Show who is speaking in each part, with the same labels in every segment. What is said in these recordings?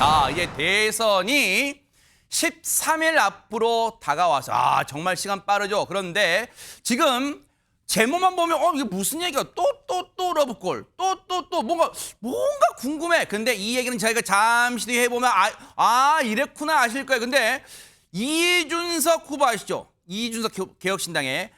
Speaker 1: 자, 이제 대선이 13일 앞으로 다가와서 정말 시간 빠르죠. 그런데 지금 제목만 보면 이게 무슨 얘기야? 또 러브콜. 또 뭔가 궁금해. 근데 이 얘기는 저희가 잠시 뒤에 해보면 이랬구나 아실 거예요. 근데 이준석 후보 아시죠? 이준석 개혁신당의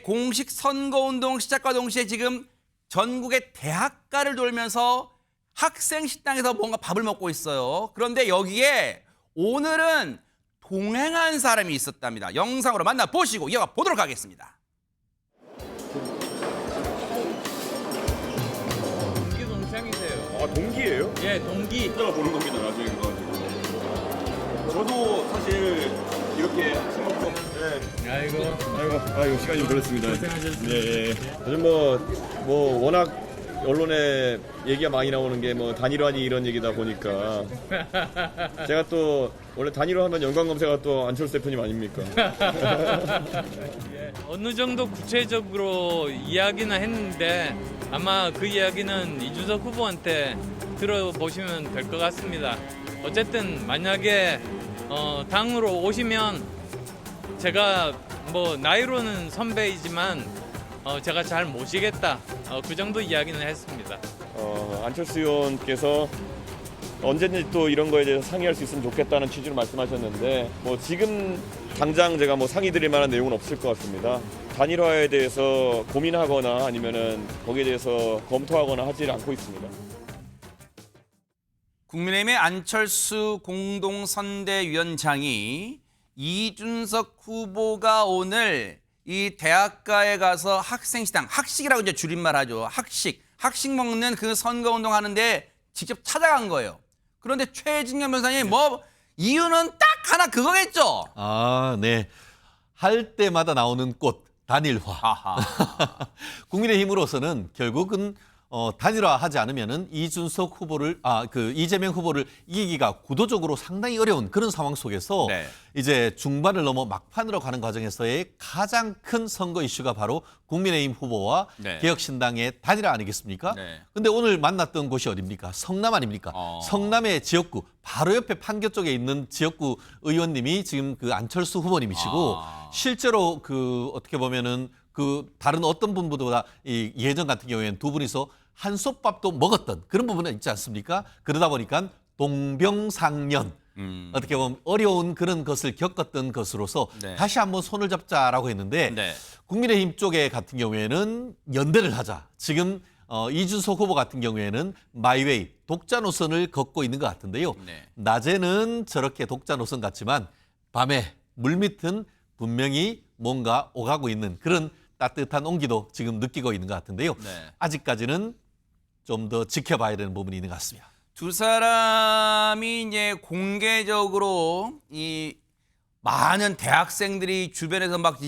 Speaker 1: 공식 선거운동 시작과 동시에 지금 전국의 대학가를 돌면서 학생식당에서 뭔가 밥을 먹고 있어요. 그런데 여기에 오늘은 동행한 사람이 있었답니다. 영상으로 만나보시고 이어가 보도록 하겠습니다.
Speaker 2: 동기 동창이세요.
Speaker 3: 동기예요?
Speaker 2: 예, 동기.
Speaker 3: 이따가 보는 겁니다, 나중에 그거 가지고. 저도 사실 이렇게 생각도 아이고 시간이 좀 걸렸습니다.
Speaker 2: 고생하셨습니다.
Speaker 3: 네. 요즘 뭐 워낙 언론에 얘기가 많이 나오는 게 단일화니 이런 얘기다 보니까 제가 또 원래 단일화 하면 연관 검색어가 또 안철수 대표님 아닙니까?
Speaker 2: 예, 어느 정도 구체적으로 이야기는 했는데 아마 그 이야기는 이준석 후보한테 들어보시면 될 것 같습니다. 어쨌든 만약에 당으로 오시면 제가 나이로는 선배이지만 제가 잘 모시겠다. 그 정도 이야기는 했습니다.
Speaker 3: 안철수 의원께서 언제든지 또 이런 거에 대해서 상의할 수 있으면 좋겠다는 취지로 말씀하셨는데 지금 당장 제가 상의 드릴 만한 내용은 없을 것 같습니다. 단일화에 대해서 고민하거나 아니면은 거기에 대해서 검토하거나 하지 않고 있습니다.
Speaker 1: 국민의힘의 안철수 공동선대위원장이 이준석 후보가 오늘 이 대학가에 가서 학생식당, 학식이라고 이제 줄임말 하죠. 학식 먹는 그 선거운동 하는데 직접 찾아간 거예요. 그런데 최진경 변호사님 이유는 딱 하나 그거겠죠?
Speaker 4: 네. 할 때마다 나오는 꽃, 단일화. 국민의힘으로서는 결국은 단일화하지 않으면은 이준석 후보를 이재명 후보를 이기기가 구도적으로 상당히 어려운 그런 상황 속에서 이제 중반을 넘어 막판으로 가는 과정에서의 가장 큰 선거 이슈가 바로 국민의힘 후보와 개혁신당의 단일화 아니겠습니까? 근데 오늘 만났던 곳이 어디입니까? 성남 아닙니까? 성남의 지역구 바로 옆에 판교 쪽에 있는 지역구 의원님이 지금 그 안철수 후보님이시고 실제로 어떻게 보면은 다른 어떤 분보다 예전 같은 경우에는 두 분이서 한솥밥도 먹었던 그런 부분은 있지 않습니까? 그러다 보니까 동병상련 어떻게 보면 어려운 그런 것을 겪었던 것으로서 다시 한번 손을 잡자라고 했는데 국민의힘 쪽에 같은 경우에는 연대를 하자. 지금 이준석 후보 같은 경우에는 마이웨이 독자 노선을 걷고 있는 것 같은데요. 낮에는 저렇게 독자 노선 같지만 밤에 물밑은 분명히 뭔가 오가고 있는 그런 따뜻한 온기도 지금 느끼고 있는 것 같은데요. 아직까지는 좀 더 지켜봐야 되는 부분이 있는 것 같습니다.
Speaker 1: 두 사람이 이제 공개적으로 이 많은 대학생들이 주변에서 막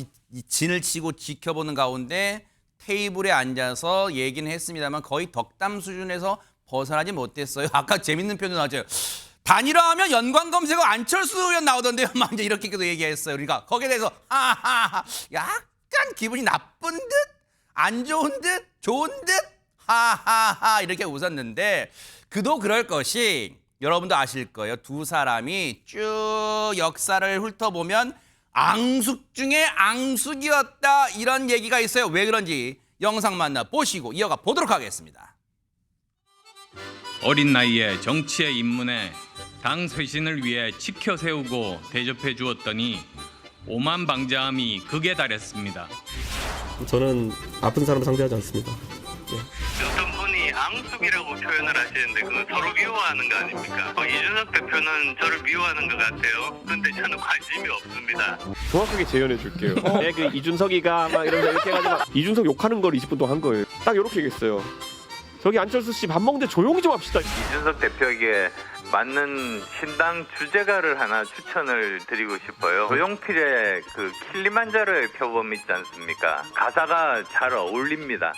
Speaker 1: 진을 치고 지켜보는 가운데 테이블에 앉아서 얘기는 했습니다만 거의 덕담 수준에서 벗어나지 못했어요. 아까 재밌는 표현도 나왔죠. 단일화하면 연관 검색어 안철수 의원 나오던데요. 막 이제 이렇게도 얘기했어요. 그러니까 거기에 대해서 약간 기분이 나쁜 듯, 안 좋은 듯, 좋은 듯, 이렇게 웃었는데 그도 그럴 것이 여러분도 아실 거예요. 두 사람이 쭉 역사를 훑어보면 앙숙 중에 앙숙이었다 이런 얘기가 있어요. 왜 그런지 영상 만나보시고 이어가 보도록 하겠습니다.
Speaker 2: 어린 나이에 정치에 입문해 당 쇄신을 위해 지켜 세우고 대접해 주었더니 오만방자함이 극에 달했습니다.
Speaker 5: 저는 아픈 사람 상대하지 않습니다.
Speaker 6: 어떤 분이 앙숙이라고 표현을 하시는데 그건 서로 미워하는 거 아닙니까? 이준석 대표는 저를 미워하는 것 같아요. 그런데 저는 관심이 없습니다.
Speaker 5: 정확하게 재현해 줄게요. 그 이준석이가 막 이러면서 이렇게 해가지고 이준석 욕하는 걸 20분 동안 한 거예요. 딱 이렇게 얘기했어요. 저기 안철수 씨 밥 먹는데 조용히 좀 합시다.
Speaker 6: 이준석 대표에게 맞는 신당 주제가를 하나 추천을 드리고 싶어요. 조용필의 그 킬리만자로의 표범 있지 않습니까? 가사가 잘 어울립니다.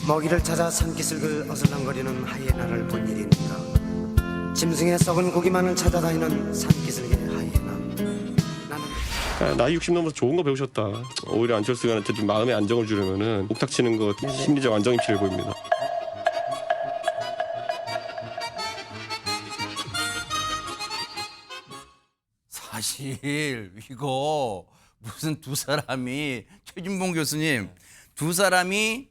Speaker 7: 먹이를 찾아 산기슭을 어슬렁거리는 하이에나를 본 일입니까? 짐승의 썩은 고기만을 찾아다니는 산기슭의 하이에나. 나는
Speaker 5: 나이 60 넘어서 좋은 거 배우셨다. 오히려 안철수 의원한테 좀 마음의 안정을 주려면은 옥탁 치는 거 심리적 안정이 필요해 보입니다.
Speaker 1: 사실 이거 무슨 두 사람이 최진봉 교수님 두 사람이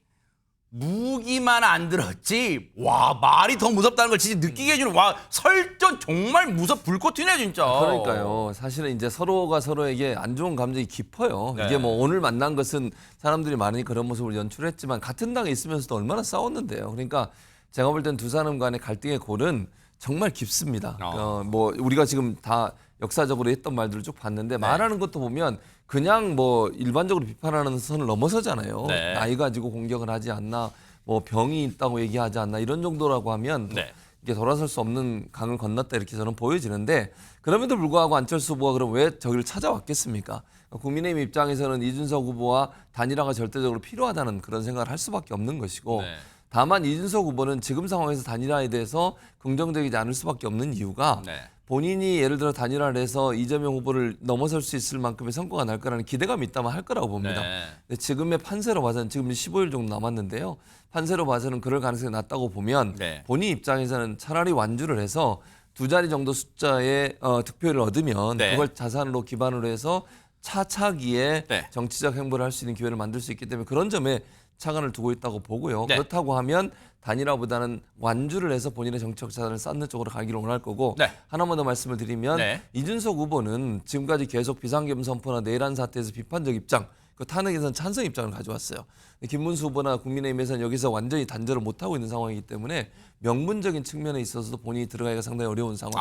Speaker 1: 무기만 안 들었지 와 말이 더 무섭다는 걸 진짜 느끼게 해주는 와 설전 정말 불꽃 튀네 진짜.
Speaker 8: 그러니까요. 사실은 이제 서로가 서로에게 안 좋은 감정이 깊어요.
Speaker 1: 네.
Speaker 8: 이게 뭐 오늘 만난 것은 사람들이 많이 그런 모습을 연출했지만 같은 당에 있으면서도 얼마나 싸웠는데요. 그러니까 제가 볼 땐 두 사람 간의 갈등의 골은 정말 깊습니다. 뭐 우리가 지금 다 역사적으로 했던 말들을 쭉 봤는데 말하는 것도 보면 그냥 뭐 일반적으로 비판하는 선을 넘어서잖아요.
Speaker 1: 네.
Speaker 8: 나이 가지고 공격을 하지 않나, 뭐 병이 있다고 얘기하지 않나 이런 정도라고 하면
Speaker 1: 네.
Speaker 8: 이게 돌아설 수 없는 강을 건넜다 이렇게 저는 보여지는데 그럼에도 불구하고 안철수 후보가 그럼 왜 저기를 찾아왔겠습니까? 국민의힘 입장에서는 이준석 후보와 단일화가 절대적으로 필요하다는 그런 생각을 할 수밖에 없는 것이고
Speaker 1: 네.
Speaker 8: 다만 이준석 후보는 지금 상황에서 단일화에 대해서 긍정적이지 않을 수밖에 없는 이유가
Speaker 1: 네.
Speaker 8: 본인이 예를 들어 단일화를 해서 이재명 후보를 넘어설 수 있을 만큼의 성과가 날 거라는 기대감이 있다면 할 거라고 봅니다.
Speaker 1: 네.
Speaker 8: 근데 지금의 판세로 봐서는 지금 15일 정도 남았는데요. 판세로 봐서는 그럴 가능성이 낮다고 보면
Speaker 1: 네.
Speaker 8: 본인 입장에서는 차라리 완주를 해서 두 자리 정도 숫자의 득표를 얻으면
Speaker 1: 네.
Speaker 8: 그걸 자산으로 기반으로 해서 차차기에
Speaker 1: 네.
Speaker 8: 정치적 행보를 할 수 있는 기회를 만들 수 있기 때문에 그런 점에 차관을 두고 있다고 보고요.
Speaker 1: 네.
Speaker 8: 그렇다고 하면 단일화보다는 완주를 해서 본인의 정치적 자산을 쌓는 쪽으로 가기를 원할 거고
Speaker 1: 네.
Speaker 8: 하나만 더 말씀을 드리면
Speaker 1: 네.
Speaker 8: 이준석 후보는 지금까지 계속 비상계엄 선포나 내란 사태에서 비판적 입장, 그 탄핵에서는 찬성 입장을 가져왔어요. 김문수 후보나 국민의힘에서는 여기서 완전히 단절을 못하고 있는 상황이기 때문에 명분적인 측면에 있어서도 본인이 들어가기가 상당히 어려운 상황.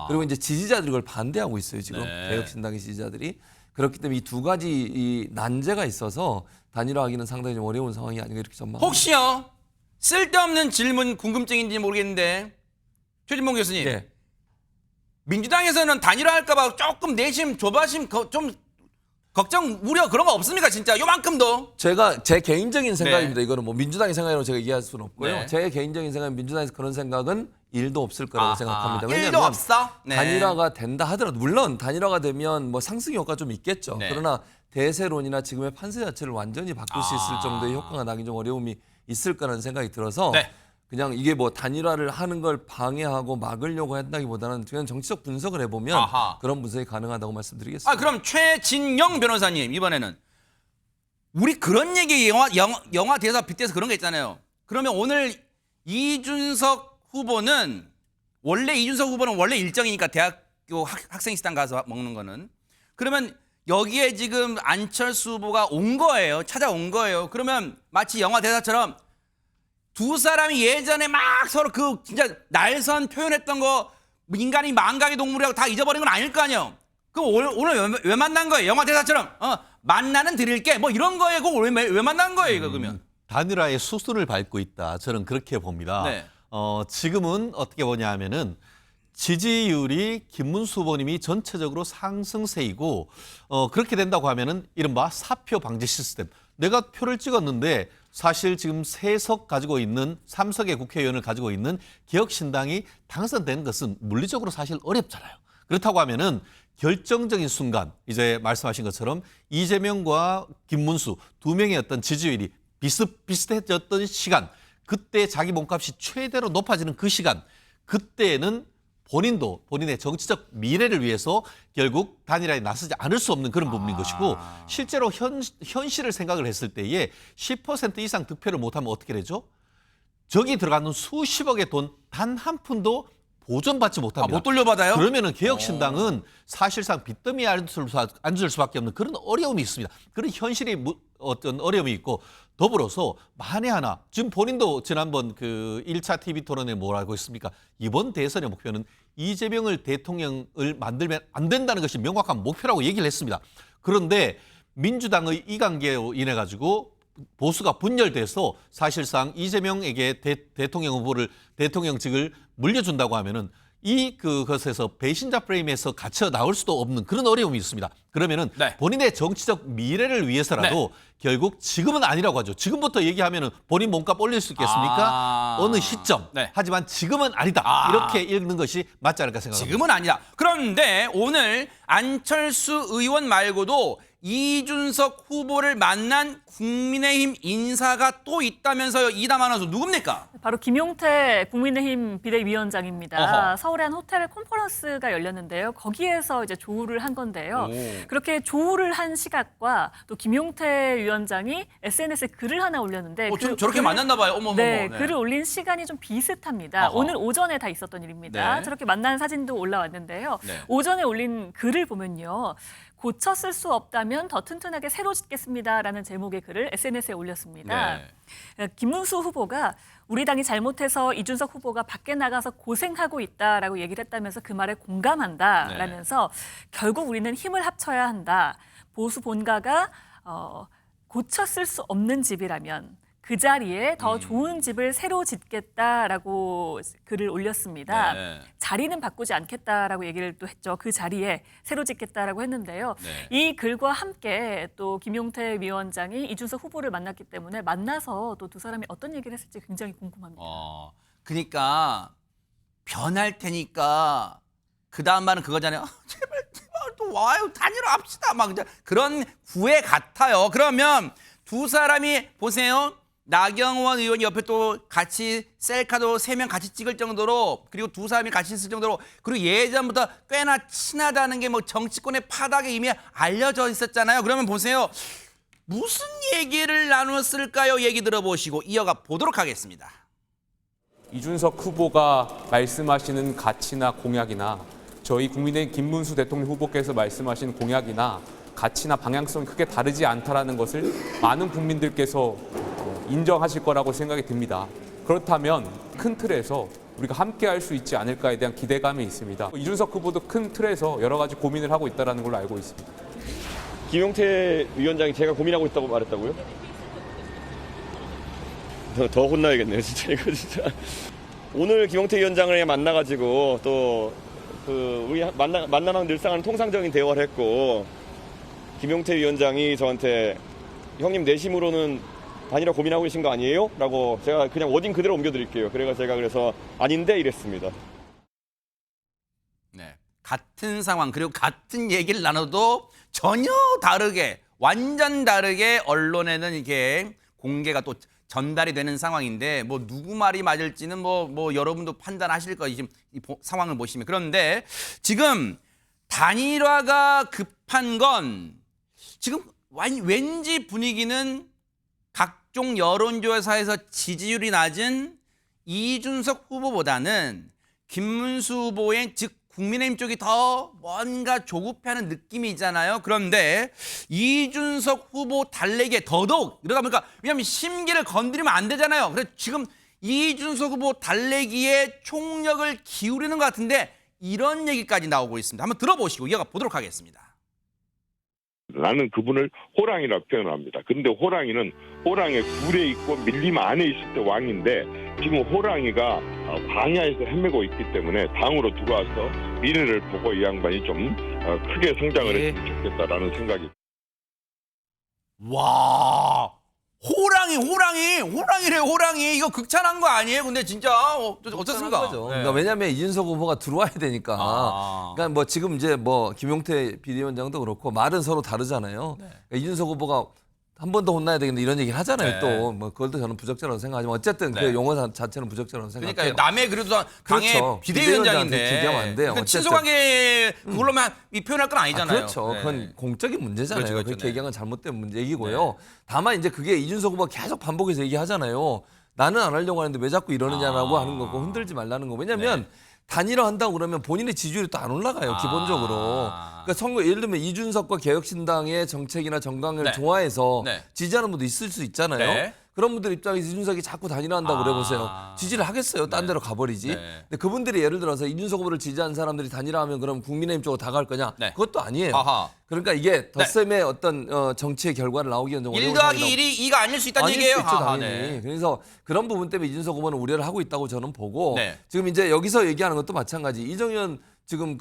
Speaker 8: 그리고 이제 지지자들이 그걸 반대하고 있어요. 지금
Speaker 1: 네.
Speaker 8: 개혁신당의 지지자들이. 그렇기 때문에 이 두 가지 이 난제가 있어서 단일화하기는 상당히 좀 어려운 상황이 아닌가 이렇게 전망합니다.
Speaker 1: 혹시요 쓸데없는 질문 궁금증인지 모르겠는데 최진봉 교수님
Speaker 8: 예.
Speaker 1: 민주당에서는 단일화할까봐 조금 내심 조바심 좀 걱정 우려 그런 거 없습니까 진짜 요만큼도?
Speaker 8: 제가 제 개인적인 생각입니다.
Speaker 1: 네.
Speaker 8: 이거는 뭐 민주당의 생각이라고 제가 얘기할 수는 없고요.
Speaker 1: 네.
Speaker 8: 제 개인적인 생각은 민주당에서 그런 생각은 일도 없을 거라고
Speaker 1: 아하,
Speaker 8: 생각합니다.
Speaker 1: 일도
Speaker 8: 왜냐하면
Speaker 1: 없어? 네.
Speaker 8: 단일화가 된다 하더라도 물론 단일화가 되면 뭐 상승 효과 좀 있겠죠.
Speaker 1: 네.
Speaker 8: 그러나 대세론이나 지금의 판세 자체를 완전히 바꿀 수 있을
Speaker 1: 아.
Speaker 8: 정도의 효과가 나기 좀 어려움이 있을 거라는 생각이 들어서
Speaker 1: 네.
Speaker 8: 그냥 이게 뭐 단일화를 하는 걸 방해하고 막으려고 한다기보다는 그냥 정치적 분석을 해보면
Speaker 1: 아하.
Speaker 8: 그런 분석이 가능하다고 말씀드리겠습니다.
Speaker 1: 아 그럼 최진영 변호사님 이번에는 우리 그런 얘기 영화 대사 빗대서 그런 거 있잖아요. 그러면 오늘 이준석 후보는 원래 일정이니까 대학교 학생식당 가서 먹는 거는 그러면 여기에 지금 안철수 후보가 온 거예요. 찾아온 거예요. 그러면 마치 영화 대사처럼 두 사람이 예전에 막 서로 그 진짜 날선 표현했던 거 인간이 망각의 동물이라고 다 잊어버린 건 아닐 거 아니에요. 그럼 오늘 왜 만난 거예요? 영화 대사처럼 만나는 드릴게 뭐 이런 거에 그거 왜 만난 거예요 이거 그러면?
Speaker 4: 단일화의 수순을 밟고 있다. 저는 그렇게 봅니다.
Speaker 1: 네.
Speaker 4: 지금은 어떻게 보냐 하면은 지지율이 김문수 후보님이 전체적으로 상승세이고 그렇게 된다고 하면은 이른바 사표 방지 시스템. 내가 표를 찍었는데 사실 지금 3석 가지고 있는 3석의 국회의원을 가지고 있는 개혁신당이 당선되는 것은 물리적으로 사실 어렵잖아요. 그렇다고 하면은 결정적인 순간 이제 말씀하신 것처럼 이재명과 김문수 두 명의 어떤 지지율이 비슷비슷해졌던 시간, 그때 자기 몸값이 최대로 높아지는 그 시간, 그때는 본인도 본인의 정치적 미래를 위해서 결국 단일화에 나서지 않을 수 없는 그런 부분인 것이고 실제로 현실을 생각을 했을 때에 10% 이상 득표를 못하면 어떻게 되죠? 저기 들어가는 수십억의 돈 단 한 푼도 보존받지 못합니다.
Speaker 1: 못 돌려받아요?
Speaker 4: 그러면은 개혁신당은 사실상 빚더미에 앉을 수밖에 없는 그런 어려움이 있습니다. 그런 현실이 어떤 어려움이 있고 더불어서 만에 하나 지금 본인도 지난번 그 1차 TV 토론에 뭐라고 했습니까? 이번 대선의 목표는 이재명을 대통령을 만들면 안 된다는 것이 명확한 목표라고 얘기를 했습니다. 그런데 민주당의 이관계로 인해 가지고 보수가 분열돼서 사실상 이재명에게 대통령 후보를 대통령직을 물려준다고 하면은 그것에서 배신자 프레임에서 갇혀 나올 수도 없는 그런 어려움이 있습니다. 그러면은
Speaker 1: 네.
Speaker 4: 본인의 정치적 미래를 위해서라도 결국 지금은 아니라고 하죠. 지금부터 얘기하면은 본인 몸값 올릴 수 있겠습니까? 어느 시점.
Speaker 1: 네.
Speaker 4: 하지만 지금은 아니다. 이렇게 읽는 것이 맞지 않을까 생각합니다.
Speaker 1: 지금은 아니다. 그런데 오늘 안철수 의원 말고도 이준석 후보를 만난 국민의힘 인사가 또 있다면서요. 이담 아나운서 누굽니까?
Speaker 9: 바로 김용태 국민의힘 비대위원장입니다.
Speaker 1: 어허.
Speaker 9: 서울의 한 호텔 컨퍼런스가 열렸는데요. 거기에서 이제 조우를 한 건데요.
Speaker 1: 오.
Speaker 9: 그렇게 조우를 한 시각과 또 김용태 위원장이 SNS에 글을 하나 올렸는데
Speaker 1: 저렇게 만났나 봐요. 어머머머.
Speaker 9: 네, 글을 올린 시간이 좀 비슷합니다.
Speaker 1: 어허.
Speaker 9: 오늘 오전에 다 있었던 일입니다.
Speaker 1: 네.
Speaker 9: 저렇게 만난 사진도 올라왔는데요.
Speaker 1: 네.
Speaker 9: 오전에 올린 글을 보면요. 고쳐 쓸 수 없다면 더 튼튼하게 새로 짓겠습니다라는 제목의 글을 SNS에 올렸습니다.
Speaker 1: 네.
Speaker 9: 김문수 후보가 우리 당이 잘못해서 이준석 후보가 밖에 나가서 고생하고 있다라고 얘기를 했다면서 그 말에 공감한다라면서 결국 우리는 힘을 합쳐야 한다. 보수 본가가 고쳐 쓸 수 없는 집이라면 그 자리에 더 좋은 집을 새로 짓겠다라고 글을 올렸습니다.
Speaker 1: 네.
Speaker 9: 자리는 바꾸지 않겠다라고 얘기를 또 했죠. 그 자리에 새로 짓겠다라고 했는데요.
Speaker 1: 네.
Speaker 9: 이 글과 함께 또 김용태 위원장이 이준석 후보를 만났기 때문에 만나서 또 두 사람이 어떤 얘기를 했을지 굉장히 궁금합니다.
Speaker 1: 그러니까 변할 테니까 그 다음 말은 그거잖아요. 제발 또 와요. 단일화합시다. 막 그런 구애 같아요. 그러면 두 사람이 보세요. 나경원 의원이 옆에 또 같이 셀카도 3명 같이 찍을 정도로 그리고 두 사람이 같이 있을 정도로 그리고 예전부터 꽤나 친하다는 게 뭐 정치권의 파닥에 이미 알려져 있었잖아요. 그러면 보세요. 무슨 얘기를 나눴을까요? 얘기 들어보시고 이어가 보도록 하겠습니다.
Speaker 10: 이준석 후보가 말씀하시는 가치나 공약이나 저희 국민의힘 김문수 대통령 후보께서 말씀하신 공약이나 가치나 방향성이 크게 다르지 않다라는 것을 많은 국민들께서 인정하실 거라고 생각이 듭니다. 그렇다면 큰 틀에서 우리가 함께 할 수 있지 않을까에 대한 기대감이 있습니다. 이준석 후보도 큰 틀에서 여러 가지 고민을 하고 있다는 걸로 알고 있습니다.
Speaker 3: 김용태 위원장이 제가 고민하고 있다고 말했다고요? 더 혼나야겠네요, 진짜 이거 진짜. 오늘 김용태 위원장을 만나가지고 또 우리 만나면 늘상 통상적인 대화를 했고 김용태 위원장이 저한테 형님 내심으로는 단일화 고민하고 계신 거 아니에요? 라고 제가 그냥 워딩 그대로 옮겨드릴게요. 제가 그래서 아닌데 이랬습니다.
Speaker 1: 네, 같은 상황 그리고 같은 얘기를 나눠도 전혀 다르게 완전 다르게 언론에는 이게 공개가 또 전달이 되는 상황인데 뭐 누구 말이 맞을지는 뭐 여러분도 판단하실 거예요. 지금 이 상황을 보시면. 그런데 지금 단일화가 급한 건 지금 왠지 분위기는 각종 여론조사에서 지지율이 낮은 이준석 후보보다는 김문수 후보의 즉 국민의힘 쪽이 더 뭔가 조급해하는 느낌이 있잖아요. 그런데 이준석 후보 달래기에 더더욱 이러다 보니까 왜냐하면 심기를 건드리면 안 되잖아요. 그래서 지금 이준석 후보 달래기에 총력을 기울이는 것 같은데 이런 얘기까지 나오고 있습니다. 한번 들어보시고 이어가 보도록 하겠습니다.
Speaker 11: 나는 그분을 호랑이라고 표현합니다. 근데 호랑이는 호랑이의 굴에 있고 밀림 안에 있을 때 왕인데 지금 호랑이가 광야에서 헤매고 있기 때문에 당으로 들어와서 미래를 보고 이 양반이 좀 크게 성장을 했으면 좋겠다라는 생각이.
Speaker 1: 와, 호랑이래. 이거 극찬한 거 아니에요? 근데 진짜 어떻습니까?
Speaker 8: 거죠. 그러니까 왜냐하면 이준석 후보가 들어와야 되니까. 그러니까 뭐 지금 이제 뭐 김용태 비대위원장도 그렇고 말은 서로 다르잖아요. 그러니까 이준석 후보가 한 번 더 혼나야 되겠는데 이런 얘기를 하잖아요. 또 뭐 그것도 저는 부적절하다고 생각하지만 어쨌든 그 용어 자체는 부적절하다고 생각해요.
Speaker 1: 그러니까 남의 그래도 당의
Speaker 8: 그렇죠.
Speaker 1: 비대위원장인데
Speaker 8: 비대위원장한테 안 돼요.
Speaker 1: 그러니까 친소관계 그걸로만 표현할 건 아니잖아요.
Speaker 8: 그렇죠. 그건 공적인 문제잖아요.
Speaker 1: 그렇죠.
Speaker 8: 그렇게 얘기한 건 잘못된 얘기고요. 다만 이제 그게 이준석 후보가 계속 반복해서 얘기하잖아요. 나는 안 하려고 하는데 왜 자꾸 이러느냐라고 하는 거고 흔들지 말라는 거. 왜냐하면 단일화 한다고 그러면 본인의 지지율이 또 안 올라가요. 기본적으로. 그러니까 선거 예를 들면 이준석과 개혁신당의 정책이나 정강을 좋아해서 지지하는 분도 있을 수 있잖아요. 그런 분들 입장에서 이준석이 자꾸 단일화한다고 그래보세요. 지지를 하겠어요. 딴 데로 가버리지. 근데 그분들이 예를 들어서 이준석 후보를 지지하는 사람들이 단일화하면 그럼 국민의힘 쪽으로 다 갈 거냐? 그것도 아니에요. 그러니까 이게 덧셈의 어떤 정치의 결과를 나오기는 좀
Speaker 1: 1 더하기 1이 2가 아닐 수 있다는 얘기예요.
Speaker 8: 수 있죠, 당연히. 그래서 그런 부분 때문에 이준석 후보는 우려를 하고 있다고 저는 보고 지금 이제 여기서 얘기하는 것도 마찬가지. 이정현 지금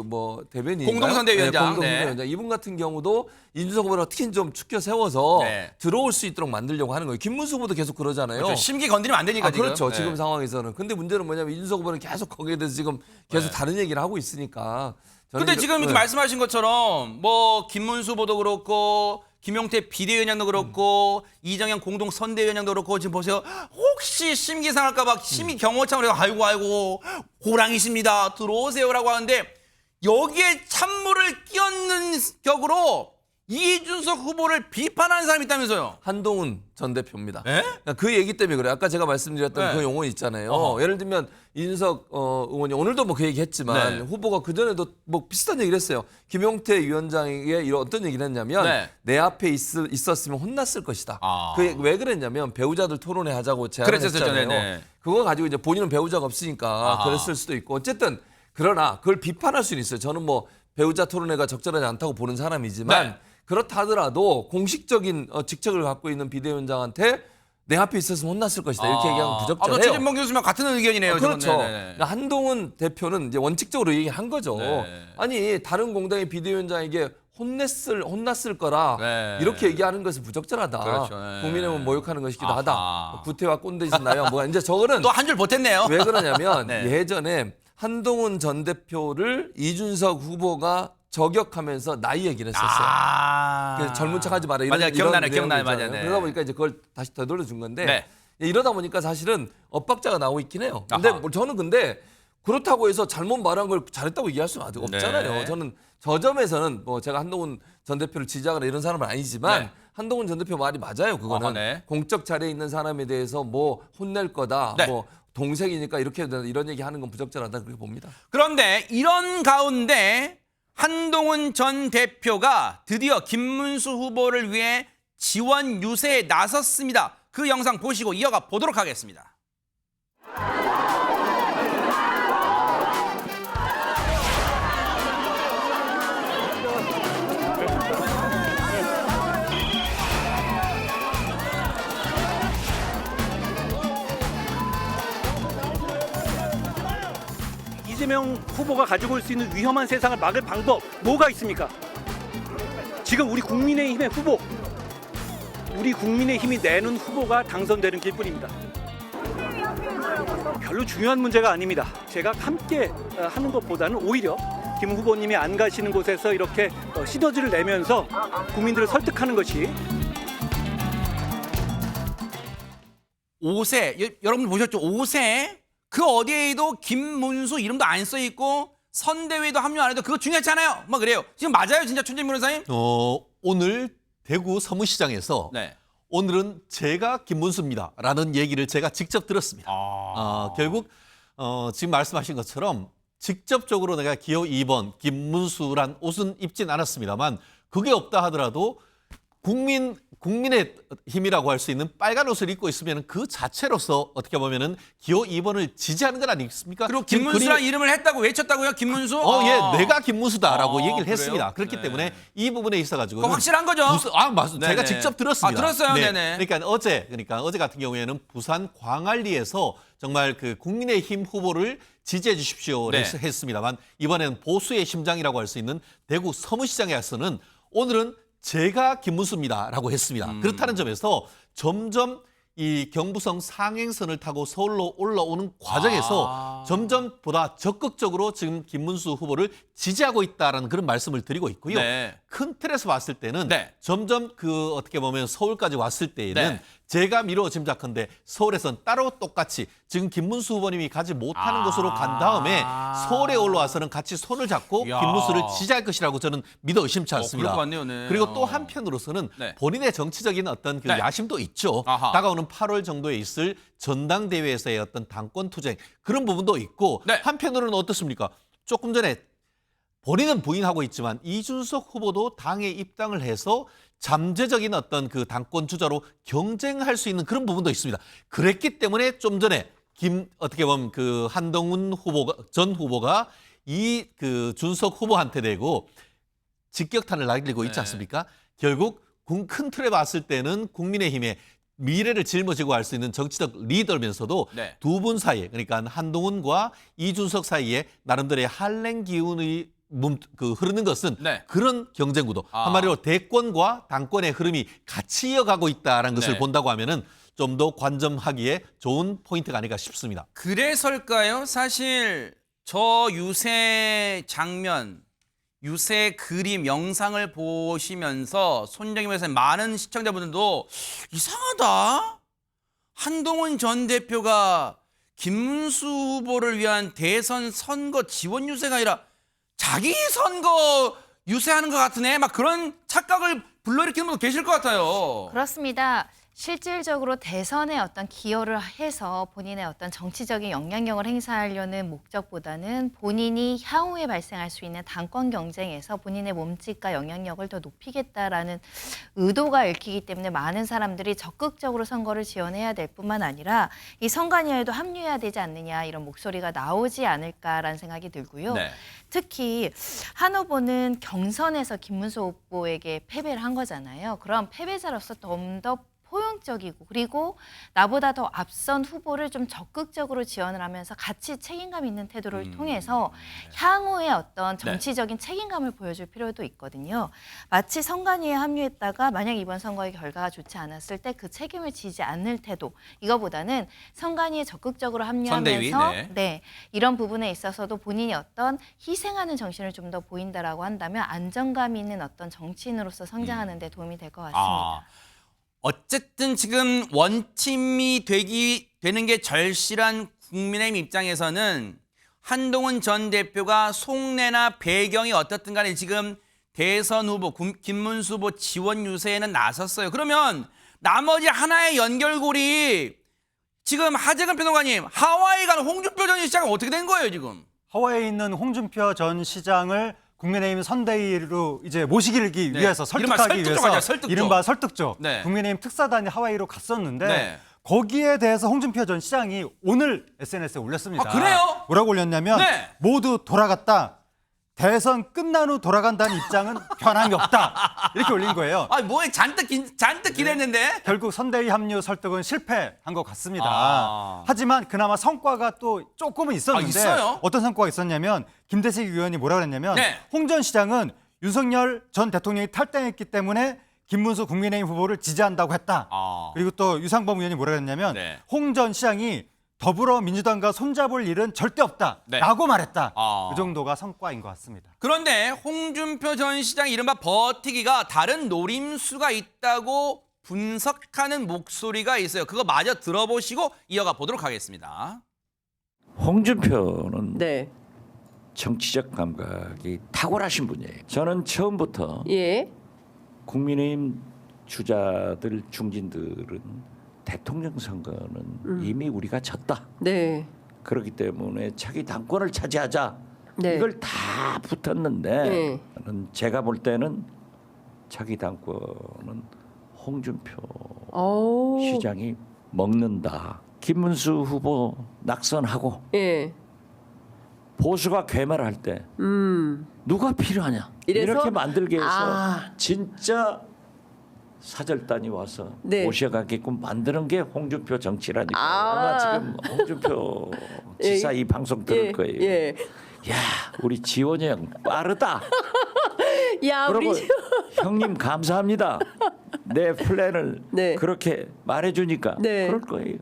Speaker 8: 뭐 대변인
Speaker 1: 공동선대위원장
Speaker 8: 공동선대위원장 이분 같은 경우도 이준석 후보를 어떻게 좀 축켜 세워서 들어올 수 있도록 만들려고 하는 거예요. 김문수 후보도 계속 그러잖아요.
Speaker 1: 그렇죠. 심기 건드리면 안 되니까 지금.
Speaker 8: 그렇죠. 지금 상황에서는. 근데 문제는 뭐냐면 이준석 후보는 계속 거기에 대해서 지금 계속 다른 얘기를 하고 있으니까.
Speaker 1: 근데 지금 이렇게 말씀하신 것처럼 뭐 김문수 후보도 그렇고 김용태 비대위원장도 그렇고 이정현 공동 선대위원장도 그렇고 지금 보세요. 혹시 심기 상할까 봐 심히 경호참으로 아이고 호랑이십니다. 들어오세요라고 하는데 여기에 찬물을 끼얹는 격으로 이준석 후보를 비판하는 사람이 있다면서요.
Speaker 8: 한동훈 전 대표입니다.
Speaker 1: 에?
Speaker 8: 그러니까 그 얘기 때문에 그래요. 아까 제가 말씀드렸던
Speaker 1: 네.
Speaker 8: 그 용어 있잖아요.
Speaker 1: 어허.
Speaker 8: 예를 들면 이준석 의원이 오늘도 뭐 그 얘기 했지만
Speaker 1: 네.
Speaker 8: 후보가 그전에도 뭐 비슷한 얘기를 했어요. 김용태 위원장에게 이런 어떤 얘기를 했냐면
Speaker 1: 네.
Speaker 8: 내 앞에 있었으면 혼났을 것이다.
Speaker 1: 아.
Speaker 8: 그 왜 그랬냐면 배우자들 토론회 하자고 제안을
Speaker 1: 그랬었죠.
Speaker 8: 했잖아요.
Speaker 1: 네네.
Speaker 8: 그거 가지고 이제 본인은 배우자가 없으니까
Speaker 1: 아하.
Speaker 8: 그랬을 수도 있고 어쨌든 그러나 그걸 비판할 수는 있어요. 저는 뭐 배우자 토론회가 적절하지 않다고 보는 사람이지만
Speaker 1: 네.
Speaker 8: 그렇다 하더라도 공식적인 직책을 갖고 있는 비대위원장한테 내 앞에 있었으면 혼났을 것이다. 이렇게 얘기하면 부적절해요.
Speaker 1: 최진봉 교수님과 같은 의견이네요. 저는.
Speaker 8: 그렇죠.
Speaker 1: 네네.
Speaker 8: 한동훈 대표는 이제 원칙적으로 얘기한 거죠.
Speaker 1: 네.
Speaker 8: 아니 다른 공당의 비대위원장에게 혼났을 거라
Speaker 1: 네.
Speaker 8: 이렇게 얘기하는 것은 부적절하다.
Speaker 1: 그렇죠. 네.
Speaker 8: 국민의힘은 모욕하는 것이기도
Speaker 1: 아하.
Speaker 8: 하다. 구태와 꼰대짓 나요. 뭐 이제 저거는
Speaker 1: 또 한 줄 보탰네요.
Speaker 8: 왜 그러냐면
Speaker 1: 네.
Speaker 8: 예전에 한동훈 전 대표를 이준석 후보가 저격하면서 나이 얘기를 했었어요. 그래서 젊은 척하지 마라. 이런
Speaker 1: 맞아요. 기억나네,
Speaker 8: 이런
Speaker 1: 기억나네,
Speaker 8: 내용이
Speaker 1: 맞아요.
Speaker 8: 있잖아요.
Speaker 1: 네.
Speaker 8: 그러다 보니까 이제 그걸 다시 되돌려 준 건데
Speaker 1: 네.
Speaker 8: 이러다 보니까 사실은 엇박자가 나오고 있긴 해요. 근데
Speaker 1: 아하.
Speaker 8: 뭐 저는 근데 그렇다고 해서 잘못 말한 걸 잘했다고 얘기할 수는 없잖아요.
Speaker 1: 네.
Speaker 8: 저는 저 점에서는 뭐 제가 한동훈 전 대표를 지지하거나 이런 사람은 아니지만
Speaker 1: 네.
Speaker 8: 한동훈 전 대표 말이 맞아요. 그거는
Speaker 1: 아하, 네.
Speaker 8: 공적 자리에 있는 사람에 대해서 뭐 혼낼 거다.
Speaker 1: 네.
Speaker 8: 뭐 동생이니까 이렇게 이런 얘기 하는 건 부적절하다 그렇게 봅니다.
Speaker 1: 그런데 이런 가운데 한동훈 전 대표가 드디어 김문수 후보를 위해 지원 유세에 나섰습니다. 그 영상 보시고 이어가 보도록 하겠습니다.
Speaker 12: 이재명 후보가 가지고 올 수 있는 위험한 세상을 막을 방법 뭐가 있습니까? 지금 우리 국민의힘의 후보, 우리 국민의힘이 내는 후보가 당선되는 길뿐입니다. 별로 중요한 문제가 아닙니다. 제가 함께 하는 것보다는 오히려 김 후보님이 안 가시는 곳에서 이렇게 시너지를 내면서 국민들을 설득하는 것이
Speaker 1: 5세 여러분 보셨죠? 5세 그 어디에도 김문수 이름도 안 써 있고 선대위도 합류 안 해도 그거 중요하지 않아요. 뭐 그래요. 지금 맞아요, 진짜 춘진 변호사님?
Speaker 4: 오늘 대구 서무시장에서
Speaker 1: 네.
Speaker 4: 오늘은 제가 김문수입니다라는 얘기를 제가 직접 들었습니다. 결국 지금 말씀하신 것처럼 직접적으로 내가 기호 2번 김문수란 옷은 입진 않았습니다만 그게 없다 하더라도 국민의 힘이라고 할 수 있는 빨간 옷을 입고 있으면 그 자체로서 어떻게 보면은 기호 2번을 지지하는 건 아니겠습니까?
Speaker 1: 그리고 김문수란 이름을 했다고 외쳤다고요, 김문수?
Speaker 4: 예, 내가 김문수다라고 얘기를
Speaker 1: 그래요?
Speaker 4: 했습니다. 그렇기
Speaker 1: 네.
Speaker 4: 때문에 이 부분에 있어가지고
Speaker 1: 그거 확실한 거죠?
Speaker 4: 맞습니다. 제가
Speaker 1: 네네.
Speaker 4: 직접 들었습니다.
Speaker 1: 들었어요,
Speaker 4: 네.
Speaker 1: 네네.
Speaker 4: 그러니까 어제 같은 경우에는 부산 광안리에서 정말 그 국민의힘 후보를 지지해 주십시오
Speaker 1: 네.
Speaker 4: 했습니다만 이번에는 보수의 심장이라고 할 수 있는 대구 서무시장에서는 오늘은 제가 김문수입니다라고 했습니다. 그렇다는 점에서 점점 이 경부성 상행선을 타고 서울로 올라오는 과정에서 점점 보다 적극적으로 지금 김문수 후보를 지지하고 있다라는 그런 말씀을 드리고 있고요.
Speaker 1: 네.
Speaker 4: 큰 틀에서 봤을 때는
Speaker 1: 네.
Speaker 4: 점점 그 어떻게 보면 서울까지 왔을 때에는
Speaker 1: 네.
Speaker 4: 제가 미뤄 짐작컨대 서울에선 따로 똑같이 지금 김문수 후보님이 가지 못하는 곳으로 간 다음에 서울에 올라와서는 같이 손을 잡고
Speaker 1: 이야.
Speaker 4: 김문수를 지지할 것이라고 저는 믿어 의심치 않습니다.
Speaker 1: 그럴 것 같네요, 네.
Speaker 4: 그리고 또 한편으로서는
Speaker 1: 네.
Speaker 4: 본인의 정치적인 어떤 그
Speaker 1: 네.
Speaker 4: 야심도 있죠.
Speaker 1: 아하.
Speaker 4: 다가오는 8월 정도에 있을 전당대회에서의 어떤 당권 투쟁 그런 부분도 있고
Speaker 1: 네.
Speaker 4: 한편으로는 어떻습니까? 조금 전에 본인은 부인하고 있지만 이준석 후보도 당에 입당을 해서 잠재적인 어떤 그 당권 주자로 경쟁할 수 있는 그런 부분도 있습니다. 그랬기 때문에 좀 전에 어떻게 보면 그 한동훈 전 후보가 이 그 준석 후보한테 대고 직격탄을 날리고 있지
Speaker 1: 네.
Speaker 4: 않습니까? 결국 큰 틀에 봤을 때는 국민의힘의 미래를 짊어지고 할 수 있는 정치적 리더면서도
Speaker 1: 네.
Speaker 4: 두 분 사이에 그러니까 한동훈과 이준석 사이에 나름대로의 한랭 기운이 흐르는 것은
Speaker 1: 네.
Speaker 4: 그런 경쟁 구도. 한마디로 대권과 당권의 흐름이 같이 이어가고 있다는 것을
Speaker 1: 네.
Speaker 4: 본다고 하면은 좀 더 관점하기에 좋은 포인트가 아닐까 싶습니다.
Speaker 1: 그래서일까요? 사실 저 유세 장면, 유세 그림 영상을 보시면서 손정희 변호사님 많은 시청자분들도 이상하다. 한동훈 전 대표가 김문수 후보를 위한 대선 선거 지원 유세가 아니라 자기 선거 유세하는 것 같으네. 막 그런 착각을 불러일으키는 분도 계실 것 같아요.
Speaker 13: 그렇습니다. 실질적으로 대선에 어떤 기여를 해서 본인의 어떤 정치적인 영향력을 행사하려는 목적보다는 본인이 향후에 발생할 수 있는 당권 경쟁에서 본인의 몸집과 영향력을 더 높이겠다라는 의도가 읽히기 때문에 많은 사람들이 적극적으로 선거를 지원해야 될 뿐만 아니라 이 선관위에도 합류해야 되지 않느냐 이런 목소리가 나오지 않을까라는 생각이 들고요.
Speaker 1: 네.
Speaker 13: 특히 한 후보는 경선에서 김문수 후보에게 패배를 한 거잖아요. 그럼 패배자로서 좀 더 포용적이고 그리고 나보다 더 앞선 후보를 좀 적극적으로 지원을 하면서 같이 책임감 있는 태도를 통해서 향후에 어떤 정치적인 책임감을 보여줄 필요도 있거든요. 마치 선관위에 합류했다가 만약 이번 선거의 결과가 좋지 않았을 때 그 책임을 지지 않을 태도 이거보다는 선관위에 적극적으로 합류하면서
Speaker 1: 선대위,
Speaker 13: 네, 이런 부분에 있어서도 본인이 어떤 희생하는 정신을 좀 더 보인다라고 한다면 안정감 있는 어떤 정치인으로서 성장하는 데 도움이 될 것 같습니다.
Speaker 1: 어쨌든 지금 원팀이 되는 게 절실한 국민의힘 입장에서는 한동훈 전 대표가 속내나 배경이 어떻든 간에 지금 대선 후보, 김문수 후보 지원 유세에는 나섰어요. 그러면 나머지 하나의 연결고리 지금 하재근 평론가님 하와이 가는 홍준표 전 시장은 어떻게 된 거예요 지금?
Speaker 14: 하와이에 있는 홍준표 전 시장을 국민의힘 선대위로 이제 모시기 위해서 설득하기 위해서 이른바 설득조
Speaker 1: 네.
Speaker 14: 국민의힘 특사단이 하와이로 갔었는데
Speaker 1: 네.
Speaker 14: 거기에 대해서 홍준표 전 시장이 오늘 SNS에 올렸습니다.
Speaker 1: 아, 그래요?
Speaker 14: 뭐라고 올렸냐면
Speaker 1: 네.
Speaker 14: 모두 돌아갔다. 대선 끝난 후 돌아간다는 입장은 변함이 없다. 이렇게 올린 거예요.
Speaker 1: 아, 뭐에 잔뜩 기대했는데?
Speaker 14: 결국 선대위 합류 설득은 실패한 것 같습니다. 하지만 그나마 성과가 또 조금은 있었는데
Speaker 1: 있어요?
Speaker 14: 어떤 성과가 있었냐면 김대식 의원이 뭐라 그랬냐면
Speaker 1: 네.
Speaker 14: 홍 전 시장은 윤석열 전 대통령이 탈당했기 때문에 김문수 국민의힘 후보를 지지한다고 했다. 그리고 또 유상범 의원이 뭐라 그랬냐면
Speaker 1: 네.
Speaker 14: 홍 전 시장이 더불어민주당과 손잡을 일은 절대 없다라고 말했다. 그 정도가 성과인 것 같습니다.
Speaker 1: 그런데 홍준표 전 시장 이른바 버티기가 다른 노림수가 있다고 분석하는 목소리가 있어요. 그거 마저 들어보시고 이어가 보도록 하겠습니다.
Speaker 15: 홍준표는 정치적 감각이 탁월하신 분이에요. 저는 처음부터 국민의힘 주자들 중진들은 대통령 선거는 이미 우리가 졌다. 그렇기 때문에 차기 당권을 차지하자. 이걸 다 붙었는데 제가 볼 때는 차기 당권은 홍준표 시장이 먹는다. 김문수 후보 낙선하고 보수가 괴멸할 때 누가 필요하냐. 이렇게 만들기 위해서 진짜 사절단이 와서 모셔가게끔 만드는 게 홍준표 정치라니까. 아마 지금 홍준표 지사 이 방송 들을 거예요. 야, 우리 지원이 형 빠르다.
Speaker 16: 야,
Speaker 15: 그리고 형님 감사합니다. 내 플랜을 그렇게 말해주니까 그럴 거예요.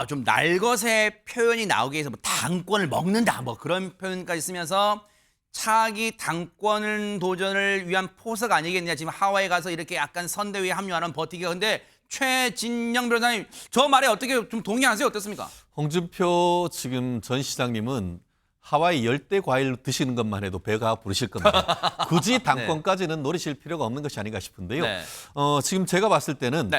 Speaker 1: 좀 날것의 표현이 나오기 위해서 뭐 당권을 먹는다 뭐 그런 표현까지 쓰면서 차기 당권 도전을 위한 포석 아니겠냐. 지금 하와이 가서 이렇게 약간 선대위에 합류하는 버티기가. 근데 최진영 변호사님 저 말에 어떻게 좀 동의하세요? 어떻습니까?
Speaker 4: 홍준표 지금 전 시장님은 하와이 열대 과일 드시는 것만 해도 배가 부르실 겁니다. 굳이 당권까지는 노리실 필요가 없는 것이 아닌가 싶은데요. 지금 제가 봤을 때는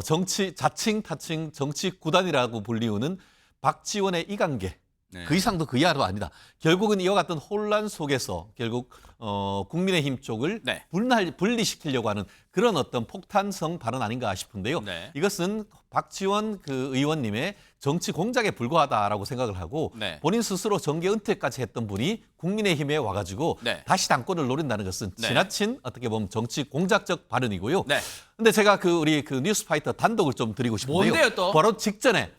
Speaker 4: 정치 자칭 타칭 정치 구단이라고 불리우는 박지원의 이관계 그 이상도 그 이하도 아니다. 결국은 이와 같은 혼란 속에서 결국 국민의힘 쪽을 분리시키려고 하는 그런 어떤 폭탄성 발언 아닌가 싶은데요. 이것은 박지원 그 의원님의 정치 공작에 불과하다라고 생각을 하고 본인 스스로 정계 은퇴까지 했던 분이 국민의힘에 와가지고 다시 당권을 노린다는 것은 지나친 어떻게 보면 정치 공작적 발언이고요. 근데 제가 우리 뉴스파이터 단독을 좀 드리고 싶은데요.
Speaker 1: 뭔데요 또?
Speaker 4: 바로 직전에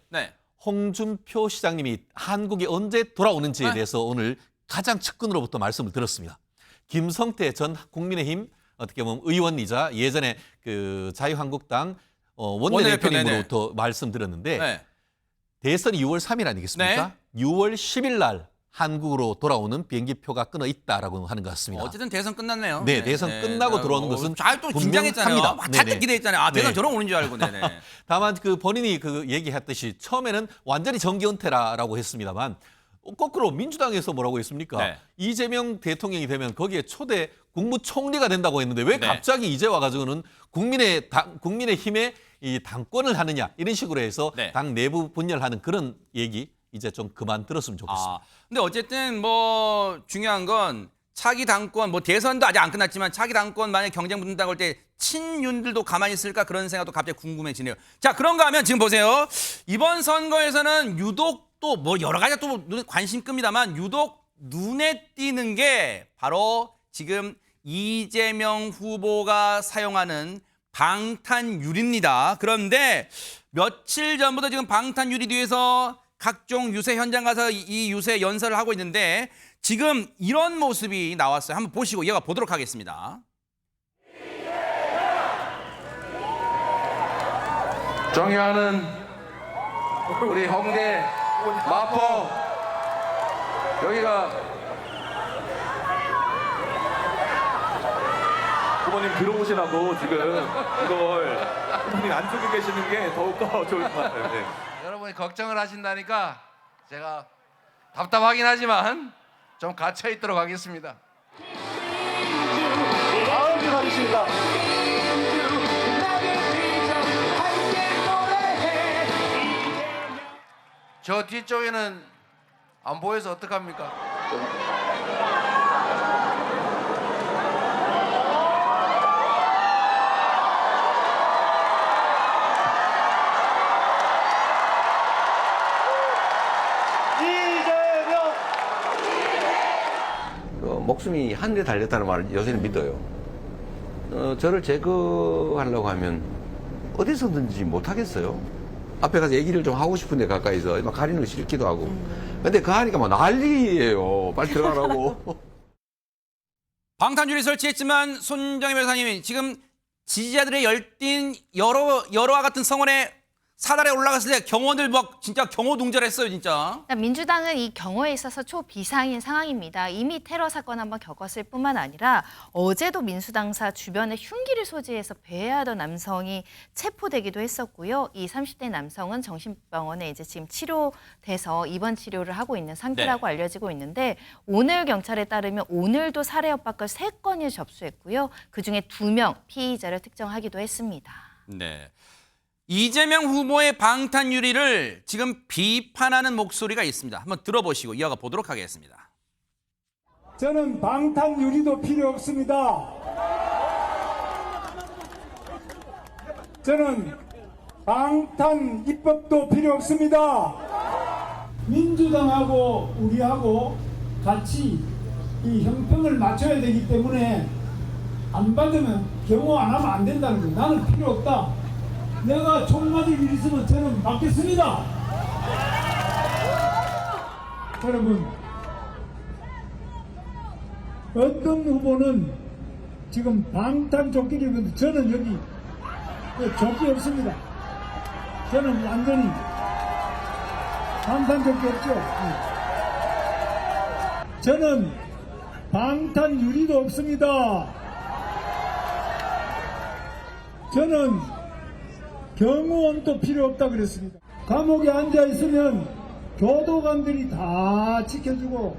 Speaker 4: 홍준표 시장님이 한국에 언제 돌아오는지에 대해서 오늘 가장 측근으로부터 말씀을 들었습니다. 김성태 전 국민의힘 어떻게 보면 의원이자 예전에 그 자유한국당 원내대표님으로부터 말씀드렸는데 대선이 6월 3일 아니겠습니까? 6월 10일 날 한국으로 돌아오는 비행기표가 끊어 있다라고 하는 것 같습니다.
Speaker 1: 어쨌든 대선 끝났네요.
Speaker 4: 네, 대선 끝나고 들어오는 것은
Speaker 1: 또 긴장했잖아요.
Speaker 4: 분명합니다.
Speaker 1: 막 다들 기대했잖아요. 아, 대선
Speaker 4: 네.
Speaker 1: 저런 오는 줄 알고. 네네.
Speaker 4: 다만 그 본인이 그 얘기했듯이 처음에는 완전히 정기 은퇴라고 했습니다만 거꾸로 민주당에서 뭐라고 했습니까?
Speaker 1: 네.
Speaker 4: 이재명 대통령이 되면 거기에 초대 국무총리가 된다고 했는데 왜
Speaker 1: 네.
Speaker 4: 갑자기 이제 와가지고는 국민의힘의 이 당권을 하느냐 이런 식으로 해서
Speaker 1: 네.
Speaker 4: 당 내부 분열하는 그런 얘기 이제 좀 그만 들었으면 좋겠습니다.
Speaker 1: 근데 어쨌든 뭐 중요한 건 차기 당권 뭐 대선도 아직 안 끝났지만 차기 당권 만약 경쟁 붙는다고 할 때 친윤들도 가만히 있을까 그런 생각도 갑자기 궁금해지네요. 자, 그런가 하면 지금 보세요. 이번 선거에서는 유독 또 뭐 여러 가지 또 관심 끕니다만 유독 눈에 띄는 게 바로 지금 이재명 후보가 사용하는 방탄유리입니다. 그런데 며칠 전부터 지금 방탄유리 뒤에서 각종 유세 현장 가서 이 유세 연설을 하고 있는데 지금 이런 모습이 나왔어요. 한번 보시고 이어가 보도록 하겠습니다.
Speaker 17: 존경하는 우리 홍대 마포 여기가
Speaker 5: 후보님 들어오시라고 지금 이걸 후보님 안쪽에 계시는 게 더욱더 좋을 것 같아요. 네.
Speaker 17: 여러분이 걱정을 하신다니까 제가 답답하긴 하지만 좀 갇혀 있도록 하겠습니다.
Speaker 5: 하겠습니다.
Speaker 17: 저 뒤쪽에는 안 보여서 어떡합니까?
Speaker 18: 목숨이 하늘에 달렸다는 말을 요새는 믿어요. 저를 제거하려고 하면 어디서든지 못하겠어요. 앞에 가서 얘기를 좀 하고 싶은데 가까이서 막 가리는 거 싫기도 하고. 근데 그 하니까 막 난리예요. 빨리 들어가라고.
Speaker 1: 방탄유리 설치했지만 손정희 변호사님이 지금 지지자들의 열띤 여러와 같은 성원에 사달에 올라갔을 때 경호원들 막 진짜 경호동절했어요, 진짜.
Speaker 13: 민주당은 이 경호에 있어서 초비상인 상황입니다. 이미 테러 사건 한번 겪었을 뿐만 아니라 어제도 민수당사 주변에 흉기를 소지해서 배회하던 남성이 체포되기도 했었고요. 이 30대 남성은 정신병원에 이제 지금 치료돼서 입원 치료를 하고 있는 상태라고 알려지고 있는데 오늘 경찰에 따르면 오늘도 살해 협박을 3건을 접수했고요. 그중에 2명 피의자를 특정하기도 했습니다.
Speaker 1: 네. 이재명 후보의 방탄유리를 지금 비판하는 목소리가 있습니다. 한번 들어보시고 이어가 보도록 하겠습니다.
Speaker 19: 저는 방탄유리도 필요 없습니다. 저는 방탄 입법도 필요 없습니다. 민주당하고 우리하고 같이 이 형평을 맞춰야 되기 때문에 안 받으면 경호 안 하면 안 된다는 거예요. 나는 필요 없다. 내가 총 맞을 일 있으면 저는 맞겠습니다. 여러분, 어떤 후보는 지금 방탄조끼를 입는데 저는 여기 조끼 없습니다. 저는 완전히 방탄조끼 없죠. 저는 방탄유리도 없습니다. 저는 경호원도 필요 없다 그랬습니다. 감옥에 앉아 있으면 교도관들이 다 지켜주고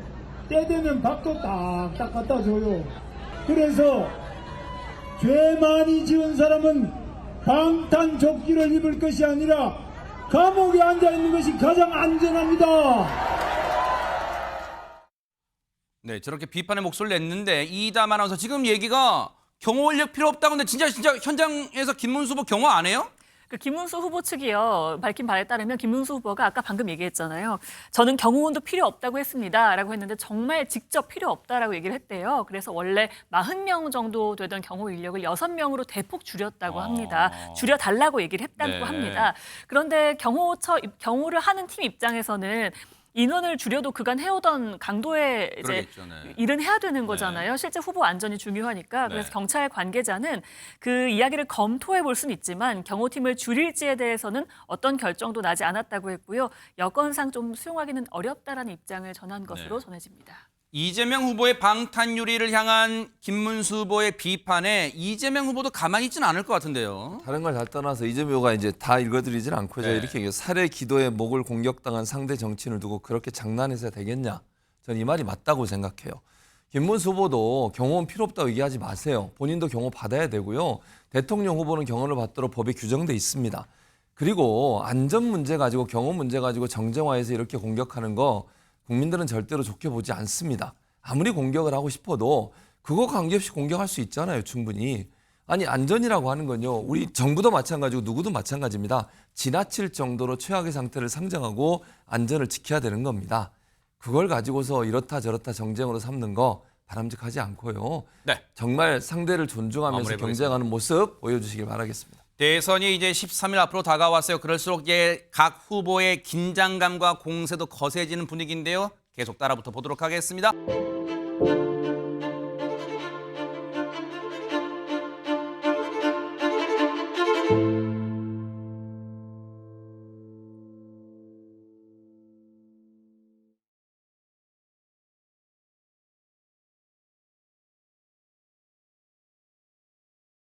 Speaker 19: 때 되면 밥도 딱딱 갖다 줘요. 그래서 죄 많이 지은 사람은 방탄조끼를 입을 것이 아니라 감옥에 앉아 있는 것이 가장 안전합니다.
Speaker 1: 네, 저렇게 비판의 목소리를 냈는데 이담 아나운서 지금 얘기가 경호 인력 필요 없다고 근데 진짜 현장에서 김문수 후보 경호 안 해요?
Speaker 9: 그 김문수 후보 측이요 밝힌 바에 따르면 김문수 후보가 아까 방금 얘기했잖아요. 저는 경호원도 필요 없다고 했습니다라고 했는데 정말 직접 필요 없다라고 얘기를 했대요. 그래서 원래 40명 정도 되던 경호 인력을 6명으로 대폭 줄였다고 합니다. 줄여달라고 얘기를 했다고 합니다. 그런데 경호를 하는 팀 입장에서는 인원을 줄여도 그간 해오던 강도의 이제
Speaker 1: 그러겠죠, 네.
Speaker 9: 일은 해야 되는 거잖아요. 실제 후보 안전이 중요하니까. 그래서
Speaker 1: 네.
Speaker 9: 경찰 관계자는 그 이야기를 검토해 볼 수는 있지만 경호팀을 줄일지에 대해서는 어떤 결정도 나지 않았다고 했고요. 여건상 좀 수용하기는 어렵다라는 입장을 전한 것으로 전해집니다.
Speaker 1: 이재명 후보의 방탄유리를 향한 김문수 후보의 비판에 이재명 후보도 가만히 있지는 않을 것 같은데요.
Speaker 8: 다른 걸 다 떠나서 이재명 후보가 이제 다 읽어드리진 않고 제가 이렇게 얘기해요. 살해 기도에 목을 공격당한 상대 정치인을 두고 그렇게 장난해서 되겠냐? 저는 이 말이 맞다고 생각해요. 김문수 후보도 경호원 필요 없다고 얘기하지 마세요. 본인도 경호 받아야 되고요. 대통령 후보는 경호를 받도록 법에 규정돼 있습니다. 그리고 안전 문제 가지고 경호 문제 가지고 정쟁화해서 이렇게 공격하는 거 국민들은 절대로 좋게 보지 않습니다. 아무리 공격을 하고 싶어도 그거 관계없이 공격할 수 있잖아요, 충분히. 아니, 안전이라고 하는 건요, 우리 정부도 마찬가지고 누구도 마찬가지입니다. 지나칠 정도로 최악의 상태를 상정하고 안전을 지켜야 되는 겁니다. 그걸 가지고서 이렇다 저렇다 정쟁으로 삼는 거 바람직하지 않고요.
Speaker 1: 네.
Speaker 8: 정말 상대를 존중하면서 경쟁하는 모습 보여주시길 바라겠습니다.
Speaker 1: 대선이 이제 13일 앞으로 다가왔어요. 그럴수록 이제 각 후보의 긴장감과 공세도 거세지는 분위기인데요. 계속 따라붙어 보도록 하겠습니다.